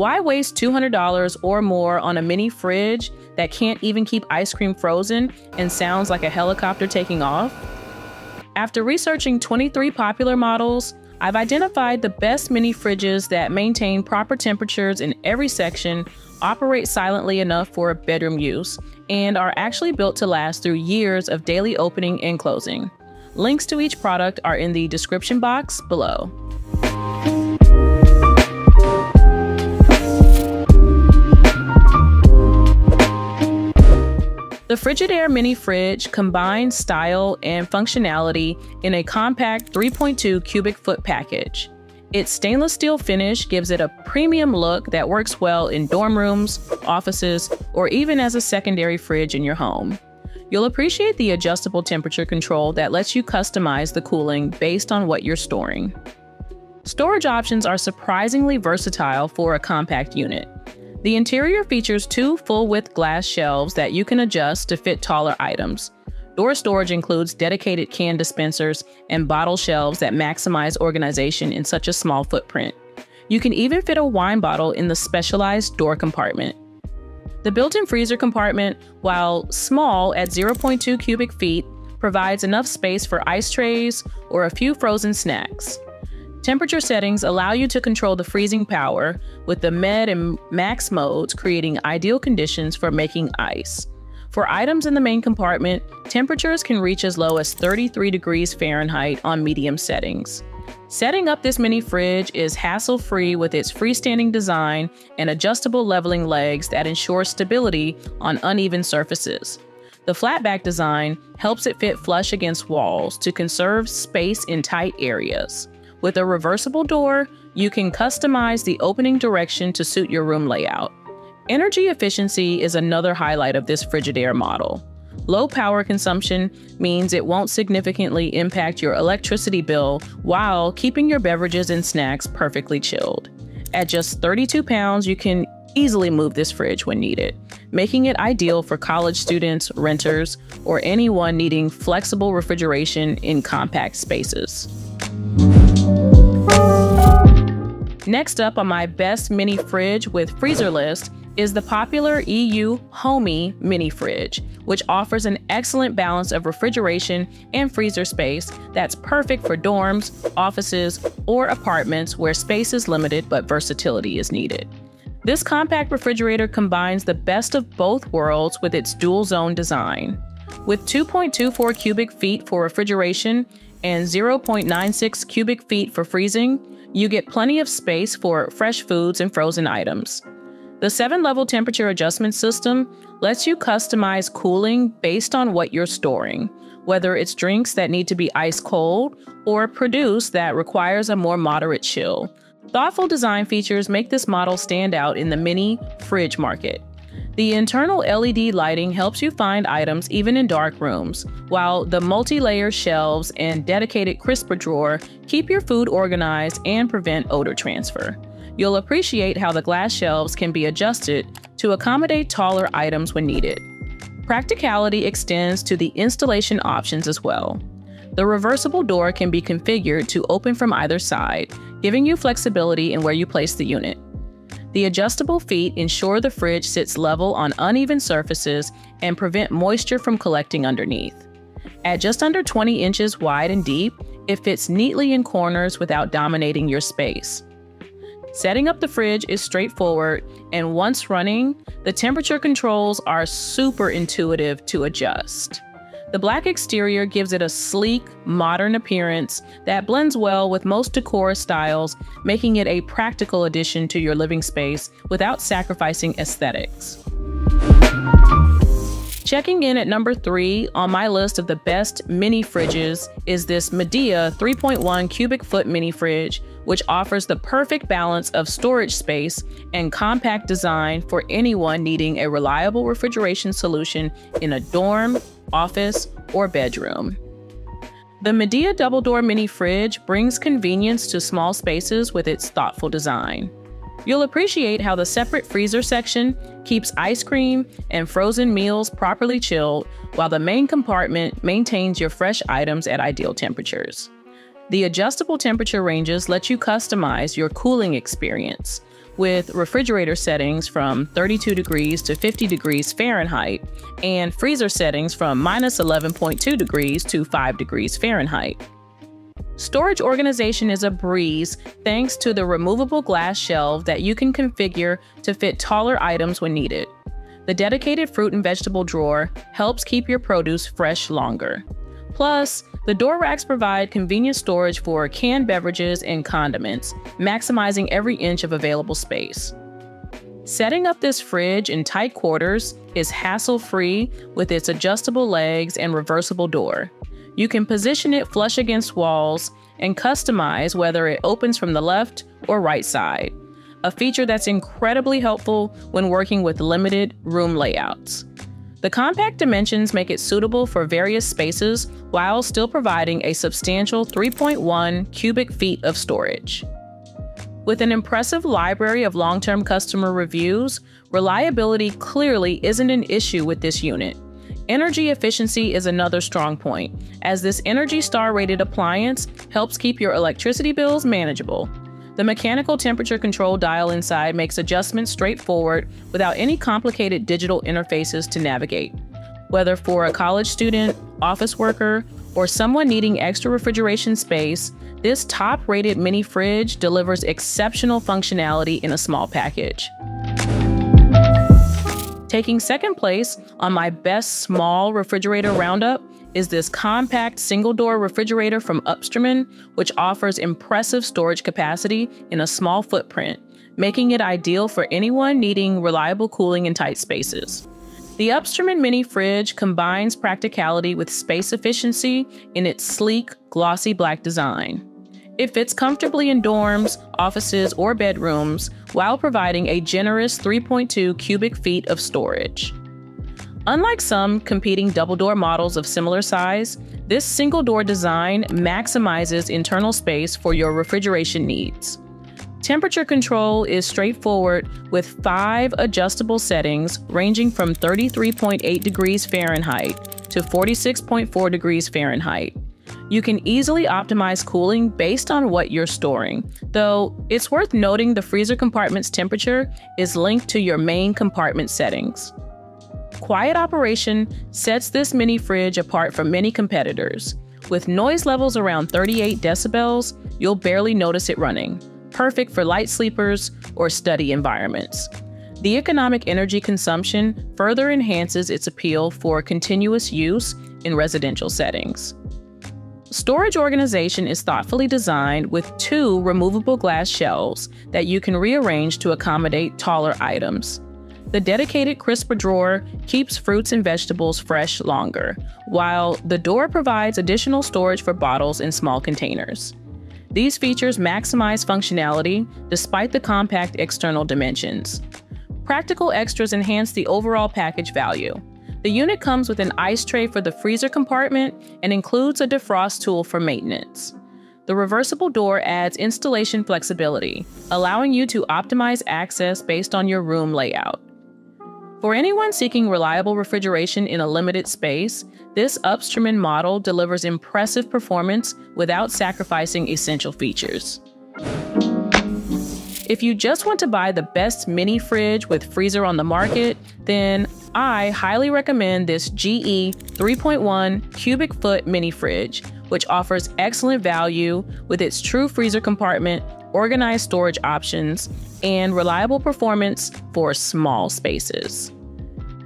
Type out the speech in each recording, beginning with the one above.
Why waste $200 or more on a mini fridge that can't even keep ice cream frozen and sounds like a helicopter taking off? After researching 23 popular models, I've identified the best mini fridges that maintain proper temperatures in every section, operate silently enough for bedroom use, and are actually built to last through years of daily opening and closing. Links to each product are in the description box below. The Frigidaire mini fridge combines style and functionality in a compact 3.2 cubic foot package. Its stainless steel finish gives it a premium look that works well in dorm rooms, offices, or even as a secondary fridge in your home. You'll appreciate the adjustable temperature control that lets you customize the cooling based on what you're storing. Storage options are surprisingly versatile for a compact unit. The interior features 2 full-width glass shelves that you can adjust to fit taller items. Door storage includes dedicated can dispensers and bottle shelves that maximize organization in such a small footprint. You can even fit a wine bottle in the specialized door compartment. The built-in freezer compartment, while small at 0.2 cubic feet, provides enough space for ice trays or a few frozen snacks. Temperature settings allow you to control the freezing power, with the med and max modes creating ideal conditions for making ice. For items in the main compartment, temperatures can reach as low as 33 degrees Fahrenheit on medium settings. Setting up this mini fridge is hassle-free with its freestanding design and adjustable leveling legs that ensure stability on uneven surfaces. The flatback design helps it fit flush against walls to conserve space in tight areas. With a reversible door, you can customize the opening direction to suit your room layout. Energy efficiency is another highlight of this Frigidaire model. Low power consumption means it won't significantly impact your electricity bill while keeping your beverages and snacks perfectly chilled. At just 32 pounds, you can easily move this fridge when needed, making it ideal for college students, renters, or anyone needing flexible refrigeration in compact spaces. Next up on my best mini fridge with freezer list is the popular EUHOMY mini fridge, which offers an excellent balance of refrigeration and freezer space that's perfect for dorms, offices, or apartments where space is limited but versatility is needed. This compact refrigerator combines the best of both worlds with its dual zone design. With 2.24 cubic feet for refrigeration and 0.96 cubic feet for freezing, you get plenty of space for fresh foods and frozen items. The 7-level temperature adjustment system lets you customize cooling based on what you're storing, whether it's drinks that need to be ice cold or produce that requires a more moderate chill. Thoughtful design features make this model stand out in the mini fridge market. The internal LED lighting helps you find items even in dark rooms, while the multi-layer shelves and dedicated crisper drawer keep your food organized and prevent odor transfer. You'll appreciate how the glass shelves can be adjusted to accommodate taller items when needed. Practicality extends to the installation options as well. The reversible door can be configured to open from either side, giving you flexibility in where you place the unit. The adjustable feet ensure the fridge sits level on uneven surfaces and prevent moisture from collecting underneath. At just under 20 inches wide and deep, it fits neatly in corners without dominating your space. Setting up the fridge is straightforward, and once running, the temperature controls are super intuitive to adjust. The black exterior gives it a sleek, modern appearance that blends well with most decor styles, making it a practical addition to your living space without sacrificing aesthetics. Checking in at number 3 on my list of the best mini fridges is this Midea 3.1 cubic foot mini fridge, which offers the perfect balance of storage space and compact design for anyone needing a reliable refrigeration solution in a dorm, office, or bedroom. The Midea double door mini fridge brings convenience to small spaces with its thoughtful design. You'll appreciate how the separate freezer section keeps ice cream and frozen meals properly chilled, while the main compartment maintains your fresh items at ideal temperatures. The adjustable temperature ranges let you customize your cooling experience, with refrigerator settings from 32 degrees to 50 degrees Fahrenheit, and freezer settings from -11.2 degrees to 5 degrees Fahrenheit. Storage organization is a breeze thanks to the removable glass shelf that you can configure to fit taller items when needed. The dedicated fruit and vegetable drawer helps keep your produce fresh longer. Plus, the door racks provide convenient storage for canned beverages and condiments, maximizing every inch of available space. Setting up this fridge in tight quarters is hassle-free with its adjustable legs and reversible door. You can position it flush against walls and customize whether it opens from the left or right side, a feature that's incredibly helpful when working with limited room layouts. The compact dimensions make it suitable for various spaces while still providing a substantial 3.1 cubic feet of storage. With an impressive library of long-term customer reviews, reliability clearly isn't an issue with this unit. Energy efficiency is another strong point, as this Energy Star rated appliance helps keep your electricity bills manageable. The mechanical temperature control dial inside makes adjustments straightforward without any complicated digital interfaces to navigate. Whether for a college student, office worker, or someone needing extra refrigeration space, this top-rated mini fridge delivers exceptional functionality in a small package. Taking second place on my best small refrigerator roundup is this compact single-door refrigerator from Upstreman, which offers impressive storage capacity in a small footprint, making it ideal for anyone needing reliable cooling in tight spaces. The Upstreman mini fridge combines practicality with space efficiency in its sleek, glossy black design. It fits comfortably in dorms, offices, or bedrooms while providing a generous 3.2 cubic feet of storage. Unlike some competing double-door models of similar size, this single-door design maximizes internal space for your refrigeration needs. Temperature control is straightforward with 5 adjustable settings ranging from 33.8 degrees Fahrenheit to 46.4 degrees Fahrenheit. You can easily optimize cooling based on what you're storing, though it's worth noting the freezer compartment's temperature is linked to your main compartment settings. Quiet operation sets this mini fridge apart from many competitors. With noise levels around 38 decibels, you'll barely notice it running, perfect for light sleepers or study environments. The economic energy consumption further enhances its appeal for continuous use in residential settings. Storage organization is thoughtfully designed with 2 removable glass shelves that you can rearrange to accommodate taller items. The dedicated crisper drawer keeps fruits and vegetables fresh longer, while the door provides additional storage for bottles in small containers. These features maximize functionality despite the compact external dimensions. Practical extras enhance the overall package value. The unit comes with an ice tray for the freezer compartment and includes a defrost tool for maintenance. The reversible door adds installation flexibility, allowing you to optimize access based on your room layout. For anyone seeking reliable refrigeration in a limited space, this Upstreman model delivers impressive performance without sacrificing essential features. If you just want to buy the best mini fridge with freezer on the market, then I highly recommend this GE 3.1 cubic foot mini fridge, which offers excellent value with its true freezer compartment, organized storage options, and reliable performance for small spaces.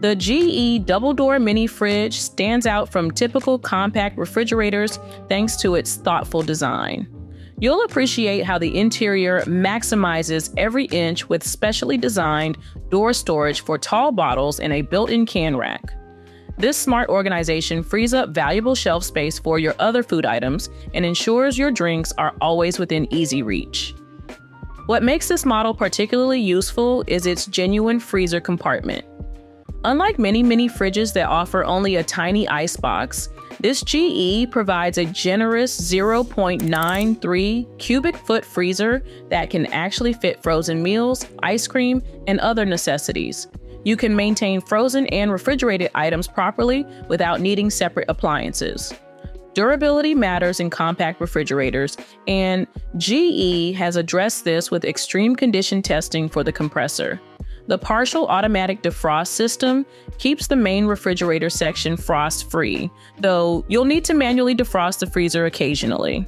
The GE double-door mini fridge stands out from typical compact refrigerators thanks to its thoughtful design. You'll appreciate how the interior maximizes every inch with specially designed door storage for tall bottles and a built-in can rack. This smart organization frees up valuable shelf space for your other food items and ensures your drinks are always within easy reach. What makes this model particularly useful is its genuine freezer compartment. Unlike many mini fridges that offer only a tiny ice box, this GE provides a generous 0.93 cubic foot freezer that can actually fit frozen meals, ice cream, and other necessities. You can maintain frozen and refrigerated items properly without needing separate appliances. Durability matters in compact refrigerators, and GE has addressed this with extreme condition testing for the compressor. The partial automatic defrost system keeps the main refrigerator section frost-free, though you'll need to manually defrost the freezer occasionally.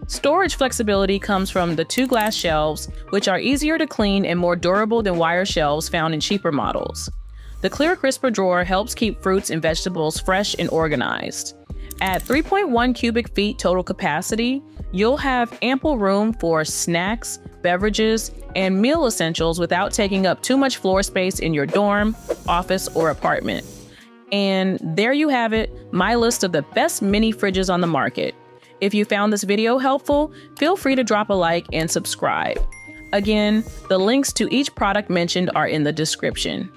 Storage flexibility comes from the 2 glass shelves, which are easier to clean and more durable than wire shelves found in cheaper models. The clear crisper drawer helps keep fruits and vegetables fresh and organized. At 3.1 cubic feet total capacity, you'll have ample room for snacks, beverages, and meal essentials without taking up too much floor space in your dorm, office, or apartment. And there you have it, my list of the best mini fridges on the market. If you found this video helpful, feel free to drop a like and subscribe. Again, the links to each product mentioned are in the description.